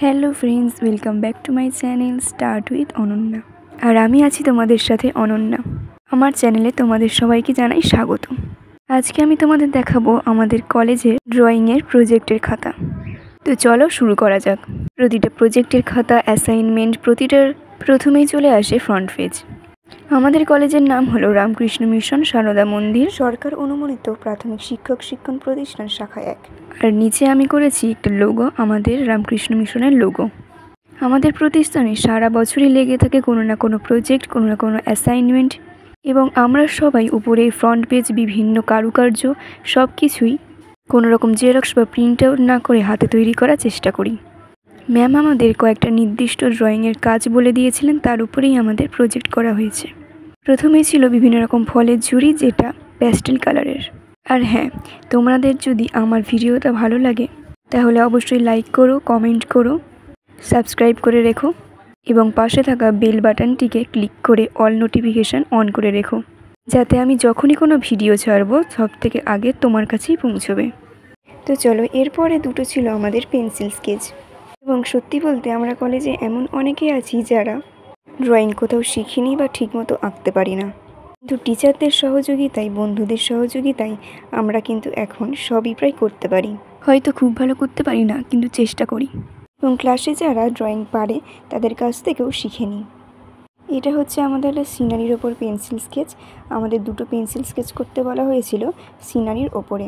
Hello friends, welcome back to my channel start with Ananya. আর আমি আছি তোমাদের সাথে অনন্যা। আমার চ্যানেলে তোমাদের সবাইকে জানাই স্বাগত। আজকে আমি তোমাদের দেখাবো আমাদের কলেজের ড্রয়িংয়ের প্রজেক্টের খাতা। তো চলো শুরু করা যাক। প্রতিটা প্রজেক্টের খাতা, অ্যাসাইনমেন্ট প্রতিটার প্রথমেই চলে আসে ফ্রন্ট পেজ। আমাদের কলেজের নাম হলো রামকৃষ্ণ মিশন সারদা মন্দির সরকার অনুমোদিত প্রাথমিক শিক্ষণ প্রতিষ্ঠান শাখা 1। আর নিচে আমি করেছি একটা লোগো, আমাদের রামকৃষ্ণ মিশনের লোগো। আমাদের প্রতিষ্ঠানে সারা বছরই লেগে থাকে কোনো না কোনো প্রজেক্ট, কোনো না কোনো অ্যাসাইনমেন্ট, এবং আমরা সবাই উপরে ফ্রন্ট পেজ বিভিন্ন কারুকার্য সব কিছুই কোনো রকম জেরক্স বা প্রিন্ট আউট না করে হাতে তৈরি করার চেষ্টা করি। ম্যাম আমাদের কয়েকটা নির্দিষ্ট ড্রয়িংয়ের কাজ বলে দিয়েছিলেন, তার উপরেই আমাদের প্রজেক্ট করা হয়েছে। প্রথমেই ছিল বিভিন্ন রকম ফলের ঝুড়ি, যেটা প্যাস্টেল কালারের। আর হ্যাঁ, তোমাদের যদি আমার ভিডিওটা ভালো লাগে তাহলে অবশ্যই লাইক করো, কমেন্ট করো, সাবস্ক্রাইব করে রেখো এবং পাশে থাকা বেল বাটনটিকে ক্লিক করে অল নোটিফিকেশান অন করে রেখো, যাতে আমি যখনই কোনো ভিডিও ছাড়বো সব থেকে আগে তোমার কাছেই পৌঁছবে। তো চলো, এরপরে দুটো ছিল আমাদের পেন্সিল স্কেচ। এবং সত্যি বলতে আমরা কলেজে এমন অনেকেই আছি যারা ড্রয়িং কোথাও শিখিনি বা ঠিকমতো আঁকতে পারি না, কিন্তু টিচারদের সহযোগিতায়, বন্ধুদের সহযোগিতায় আমরা কিন্তু এখন সবই প্রায় করতে পারি। হয়তো খুব ভালো করতে পারি না, কিন্তু চেষ্টা করি। এবং ক্লাসে যারা ড্রয়িং পারে তাদের কাছ থেকেও শিখে নিই। এটা হচ্ছে আমাদের সিনারির ওপর পেন্সিল স্কেচ। আমাদের দুটো পেন্সিল স্কেচ করতে বলা হয়েছিল সিনারির ওপরে।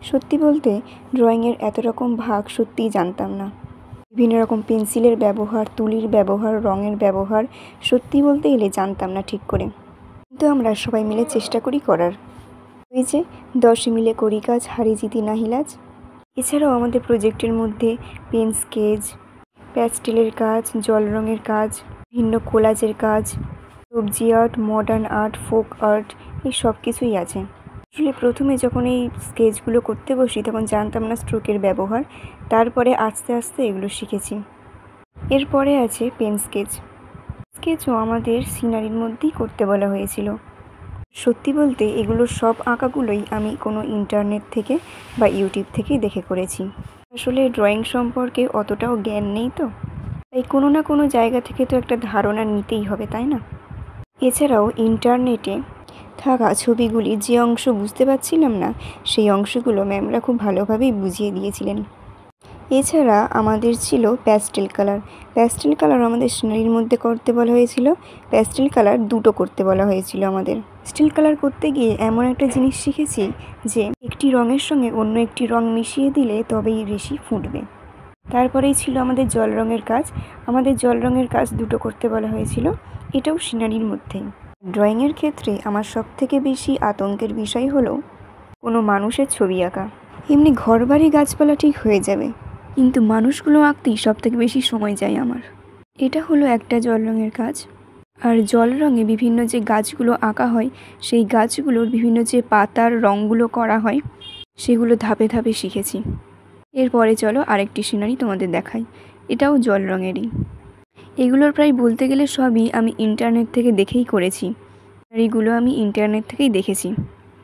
সত্যি বলতে ড্রয়িংয়ের এত রকম ভাগ সত্যিই জানতাম না। বিভিন্ন রকম পেন্সিলের ব্যবহার, তুলির ব্যবহার, রঙের ব্যবহার সত্যি বলতে গেলে জানতাম না ঠিক করে, কিন্তু আমরা সবাই মিলে চেষ্টা করি করার। ওই যে 10 মিলে করি কাজ, হারি জিতি নাহিলাজ। এছাড়াও আমাদের প্রজেক্টের মধ্যে পেন স্কেচ, প্যাস্টেলের কাজ, জল রঙের কাজ, ভিন্ন কোলাজের কাজ, সবজি art, modern art, folk art, এই সব কিছুই আছে। আসলে প্রথমে যখন এই স্কেচগুলো করতে বসি তখন জানতাম না স্ট্রোকের ব্যবহার, তারপরে আস্তে আস্তে এগুলো শিখেছি। এরপরে আছে পেন স্কেচ। স্কেচও আমাদের সিনারির মধ্যেই করতে বলা হয়েছিল। সত্যি বলতে এগুলোর সব আঁকাগুলোই আমি কোনো ইন্টারনেট থেকে বা ইউটিউব থেকেই দেখে করেছি। আসলে ড্রয়িং সম্পর্কে অতটাও জ্ঞান নেই, তো তাই কোনো না কোনো জায়গা থেকে তো একটা ধারণা নিতেই হবে, তাই না? এছাড়াও ইন্টারনেটে থাকা ছবিগুলি যে অংশ বুঝতে পারছিলাম না, সেই অংশগুলো ম্যামরা খুব ভালোভাবেই বুঝিয়ে দিয়েছিলেন। এছাড়া আমাদের ছিল প্যাস্টেল কালার। প্যাস্টেল কালার আমাদের সিনারির মধ্যে করতে বলা হয়েছিল। প্যাস্টেল কালার দুটো করতে বলা হয়েছিল আমাদের। প্যাস্টেল কালার করতে গিয়ে এমন একটা জিনিস শিখেছি যে একটি রঙের সঙ্গে অন্য একটি রঙ মিশিয়ে দিলে তবেই বেশি ফুটবে। তারপরেই ছিল আমাদের জল রঙের কাজ। আমাদের জল রঙের কাজ দুটো করতে বলা হয়েছিল, এটাও সিনারির মধ্যেই। ড্রয়িংয়ের ক্ষেত্রে আমার সবথেকে বেশি আতঙ্কের বিষয় হলো কোনো মানুষের ছবি আঁকা। এমনি ঘরবাড়ি গাছপালা ঠিক হয়ে যাবে, কিন্তু মানুষগুলো আঁকতেই সবথেকে বেশি সময় যায় আমার। এটা হলো একটা জল রঙের কাজ। আর জল রঙে বিভিন্ন যে গাছগুলো আঁকা হয়, সেই গাছগুলোর বিভিন্ন যে পাতার রঙগুলো করা হয়, সেগুলো ধাপে ধাপে শিখেছি। এরপরে চলো আরেকটি সিনারি তোমাদের দেখাই। এটাও জল রঙেরই। এগুলোর প্রায় বলতে গেলে সবই আমি ইন্টারনেট থেকে দেখেই করেছি। সিনারিগুলো আমি ইন্টারনেট থেকেই দেখেছি।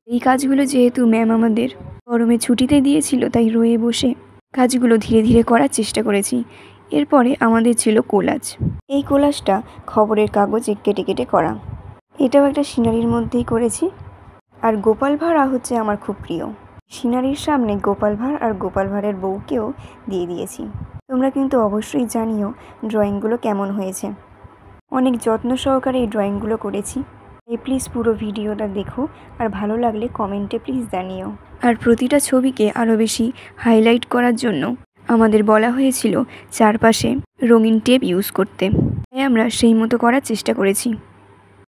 এই কাজগুলো যেহেতু ম্যাম আমাদের গরমে ছুটিতে দিয়েছিল, তাই রয়ে বসে কাজগুলো ধীরে ধীরে করার চেষ্টা করেছি। এরপরে আমাদের ছিল কোলাজ। এই কোলাজটা খবরের কাগজে কেটে কেটে করা। এটাও একটা সিনারির মধ্যেই করেছি। আর গোপাল ভাঁড় হচ্ছে আমার খুব প্রিয়। সিনারির সামনে গোপাল ভাঁড় আর গোপাল ভাঁড়ের বউকেও দিয়ে দিয়েছি। তোমরা কিন্তু অবশ্যই জানিও ড্রয়িংগুলো কেমন হয়েছে। অনেক যত্ন সহকারে এই ড্রয়িংগুলো করেছি। তাই প্লিজ পুরো ভিডিওটা দেখো, আর ভালো লাগলে কমেন্টে প্লিজ জানিও। আর প্রতিটা ছবিকে আরও বেশি হাইলাইট করার জন্য আমাদের বলা হয়েছিল চারপাশে রঙিন টেপ ইউজ করতে, তাই আমরা সেই মতো করার চেষ্টা করেছি।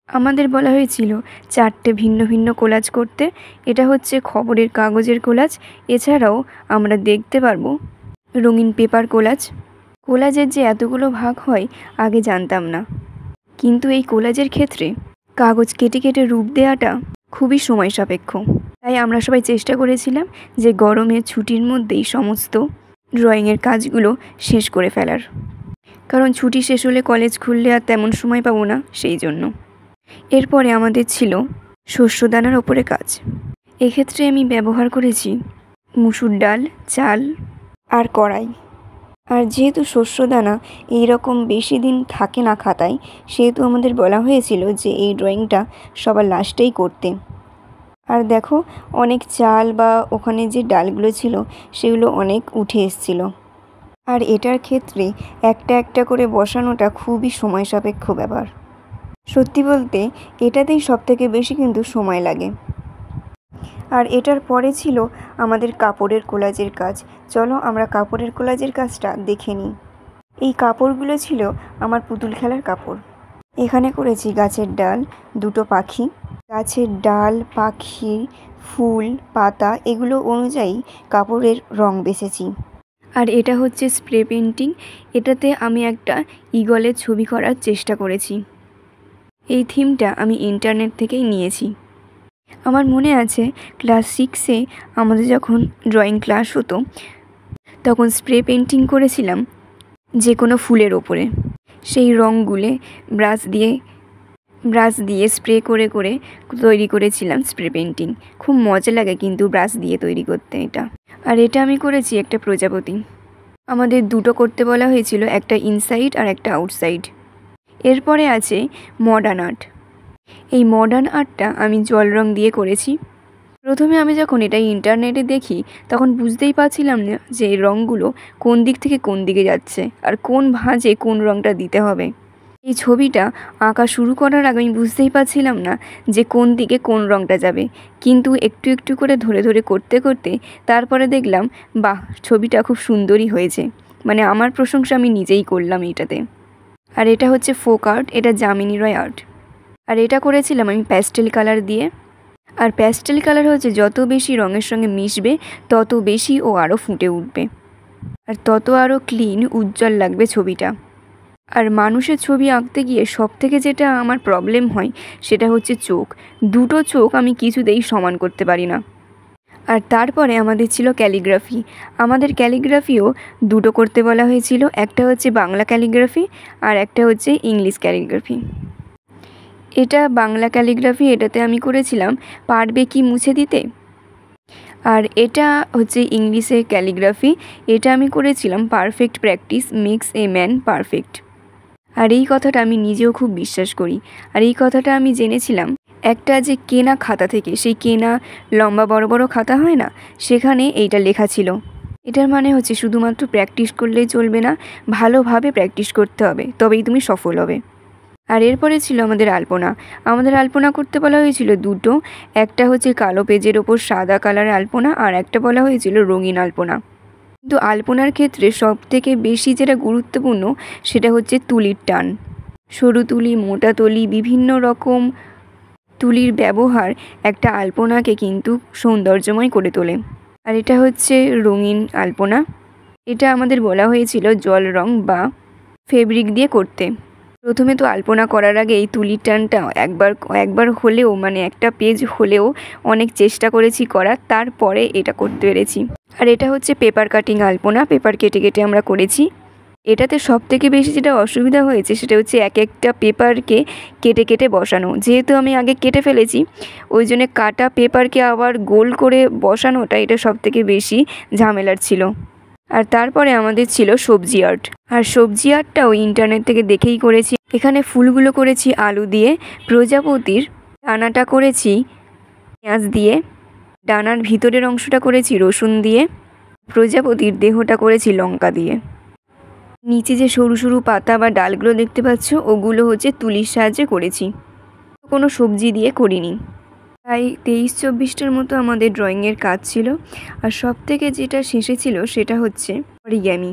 আমাদের বলা হয়েছিল 4টে ভিন্ন ভিন্ন কোলাজ করতে। এটা হচ্ছে খবরের কাগজের কোলাজ। এছাড়াও আমরা দেখতে পারবো রঙিন পেপার কোলাজ। কোলাজের যে এতগুলো ভাগ হয় আগে জানতাম না, কিন্তু এই কোলাজের ক্ষেত্রে কাগজ কেটে কেটে রূপ দেওয়াটা খুবই সময় সাপেক্ষ। তাই আমরা সবাই চেষ্টা করেছিলাম যে গরমের ছুটির মধ্যেই সমস্ত ড্রয়িংয়ের কাজগুলো শেষ করে ফেলার, কারণ ছুটি শেষ হলে কলেজ খুললে আর তেমন সময় পাবো না, সেই জন্য। এরপরে আমাদের ছিল শস্যদানার ওপরে কাজ। এক্ষেত্রে আমি ব্যবহার করেছি মুসুর ডাল, চাল আর কড়াই। আর যেহেতু শস্যদানা এইরকম বেশি দিন থাকে না খাতায়, সেহেতু আমাদের বলা হয়েছিল যে এই ড্রয়িংটা সবার লাস্টেই করতে। আর দেখো, অনেক চাল বা ওখানে যে ডালগুলো ছিল সেগুলো অনেক উঠে এসেছিল। আর এটার ক্ষেত্রে একটা একটা করে বসানোটা খুবই সময় সাপেক্ষ ব্যাপার। সত্যি বলতে এটাতেই সবথেকে বেশি কিন্তু সময় লাগে। আর এটার পরে ছিল আমাদের কাপড়ের কোলাজের কাজ। চলো আমরা কাপড়ের কোলাজের কাজটা দেখে নিই। এই কাপড়গুলো ছিল আমার পুতুল খেলার কাপড়। এখানে করেছি গাছের ডাল, দুটো পাখি। গাছের ডাল, পাখি, ফুল, পাতা এগুলো অনুযায়ী কাপড়ের রং বেছেছি। আর এটা হচ্ছে স্প্রে পেন্টিং। এটাতে আমি একটা ঈগলের ছবি করার চেষ্টা করেছি। এই থিমটা আমি ইন্টারনেট থেকেই নিয়েছি। আমার মনে আছে ক্লাস 6-এ আমাদের যখন ড্রয়িং ক্লাস হতো তখন স্প্রে পেন্টিং করেছিলাম যে কোনো ফুলের ওপরে। সেই রঙগুলো ব্রাশ দিয়ে স্প্রে করে করে তৈরি করেছিলাম স্প্রে পেন্টিং। খুব মজা লাগে কিন্তু ব্রাশ দিয়ে তৈরি করতে এটা। আর এটা আমি করেছি একটা প্রজাপতি। আমাদের দুটো করতে বলা হয়েছিল, একটা ইনসাইড আর একটা আউটসাইড। এরপরে আছে মডার্ন আর্ট। এই মডার্ন আর্টটা আমি জল রং দিয়ে করেছি। প্রথমে আমি যখন এটা ইন্টারনেটে দেখি তখন বুঝতেই পারছিলাম না যে এই রঙগুলো কোন দিক থেকে কোন দিকে যাচ্ছে আর কোন ভাঁজে কোন রঙটা দিতে হবে। এই ছবিটা আঁকা শুরু করার আগে আমি বুঝতেই পারছিলাম না যে কোন দিকে কোন রঙটা যাবে, কিন্তু একটু একটু করে ধরে ধরে করতে করতে তারপরে দেখলাম বাহ, ছবিটা খুব সুন্দরই হয়েছে। মানে আমার প্রশংসা আমি নিজেই করলাম এইটাতে। আর এটা হচ্ছে ফোক আর্ট, এটা যামিনী রয় আর্ট। আর এটা করেছিলাম আমি প্যাস্টেল কালার দিয়ে। আর প্যাস্টেল কালার হচ্ছে যত বেশি রঙের সঙ্গে মিশবে তত বেশি ও আরও ফুটে উঠবে আর তত আরও ক্লিন উজ্জ্বল লাগবে ছবিটা। আর মানুষের ছবি আঁকতে গিয়ে সবথেকে যেটা আমার প্রবলেম হয় সেটা হচ্ছে চোখ। দুটো চোখ আমি কিছুতেই সমান করতে পারি না। আর তারপরে আমাদের ছিল ক্যালিগ্রাফি। আমাদের ক্যালিগ্রাফিও দুটো করতে বলা হয়েছিল, একটা হচ্ছে বাংলা ক্যালিগ্রাফি আর একটা হচ্ছে ইংলিশ ক্যালিগ্রাফি। এটা বাংলা ক্যালিগ্রাফি, এটাতে আমি করেছিলাম পারবে কি মুছে দিতে। আর এটা হচ্ছে ইংলিশের ক্যালিগ্রাফি, এটা আমি করেছিলাম perfect practice makes a man perfect. আর এই কথাটা আমি নিজেও খুব বিশ্বাস করি। আর এই কথাটা আমি জেনেছিলাম একটা যে কেনা খাতা থেকে, সেই কেনা লম্বা বড় বড় খাতা হয় না, সেখানে এইটা লেখা ছিল। এটার মানে হচ্ছে শুধুমাত্র প্র্যাকটিস করলেই চলবে না, ভালোভাবে প্র্যাকটিস করতে হবে, তবেই তুমি সফল হবে। আর এরপরে ছিল আমাদের আলপনা। আমাদের আলপনা করতে বলা হয়েছিল দুটো, একটা হচ্ছে কালো পেজের ওপর সাদা কালারের আলপনা আর একটা বলা হয়েছিল রঙিন আলপনা। কিন্তু আলপনার ক্ষেত্রে সবথেকে বেশি যেটা গুরুত্বপূর্ণ সেটা হচ্ছে তুলির টান। সরু তুলি, মোটা তুলি, বিভিন্ন রকম তুলির ব্যবহার একটা আলপনাকে কিন্তু সৌন্দর্যময় করে তোলে। আর এটা হচ্ছে রঙিন আলপনা। এটা আমাদের বলা হয়েছিল জল রং বা ফেব্রিক দিয়ে করতে। প্রথমে তো আলপনা করার আগে এই তুলির টানটা একবার হলেও, মানে একটা পেজ হলেও অনেক চেষ্টা করেছি করার, তারপরে এটা করতে পেরেছি। আর এটা হচ্ছে পেপার কাটিং আলপনা, পেপার কেটে কেটে আমরা করেছি। এটাতে সবথেকে বেশি যেটা অসুবিধা হয়েছে সেটা হচ্ছে এক একটা পেপারকে কেটে কেটে বসানো। যেহেতু আমি আগে কেটে ফেলেছি, ওই জন্য কাটা পেপারকে আবার গোল করে বসানোটা এটা সবথেকে বেশি ঝামেলার ছিল। আর তারপরে আমাদের ছিল সবজি আর্ট। আর সবজি আর্টটাও ইন্টারনেট থেকে দেখেই করেছি। এখানে ফুলগুলো করেছি আলু দিয়ে, প্রজাপতির ডানাটা করেছি পেঁয়াজ দিয়ে, ডানার ভিতরের অংশটা করেছি রসুন দিয়ে, প্রজাপতির দেহটা করেছি লঙ্কা দিয়ে। নিচে যে সরু সরু পাতা বা ডালগুলো দেখতে পাচ্ছ ওগুলো হচ্ছে তুলির সাহায্যে করেছি, কোনো সবজি দিয়ে করিনি। প্রায় 23-24টার মতো আমাদের ড্রয়িংয়ের কাজ ছিল। আর সবথেকে যেটা শেষে ছিল সেটা হচ্ছে অরিগ্যামি।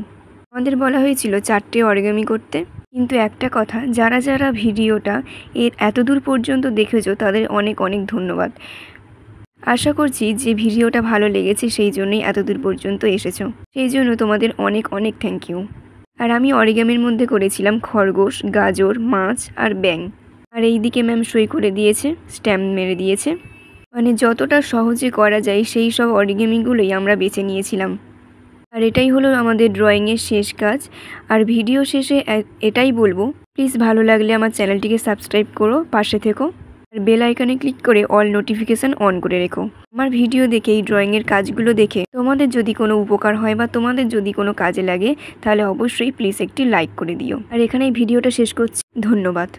আমাদের বলা হয়েছিল 4টে অরিগ্যামি করতে। কিন্তু একটা কথা, যারা যারা ভিডিওটা এতদূর পর্যন্ত দেখেছো তাদের অনেক অনেক ধন্যবাদ। আশা করছি যে ভিডিওটা ভালো লেগেছে, সেই জন্যই এতদূর পর্যন্ত এসেছো, সেই জন্য তোমাদের অনেক অনেক থ্যাংক ইউ। আর আমি অরিগ্যামির মধ্যে করেছিলাম খরগোশ, গাজর, মাছ আর ব্যাঙ। আর এই দিকে ম্যাম সই করে দিয়েছে, স্ট্যাম্প মেরে দিয়েছে। মানে যতটা সহজে করা যায় সেই সব অরিগ্যামিগুলোই আমরা বেছে নিয়েছিলাম। আর এটাই হলো আমাদের ড্রয়িংয়ের শেষ কাজ। আর ভিডিও শেষে এটাই বলবো, প্লিজ ভালো লাগলে আমার চ্যানেলটিকে সাবস্ক্রাইব করো, পাশে থেকো। আর বেল আইকনে ক্লিক করে অল নোটিফিকেশন অন করে রেখো। আমার ভিডিও দেখে এই ড্রয়িংয়ের কাজগুলো দেখে তোমাদের যদি কোনো উপকার হয় বা তোমাদের যদি কোনো কাজে লাগে তাহলে অবশ্যই প্লিজ একটি লাইক করে দিও। আর এখানে এই ভিডিওটা শেষ করছি। ধন্যবাদ।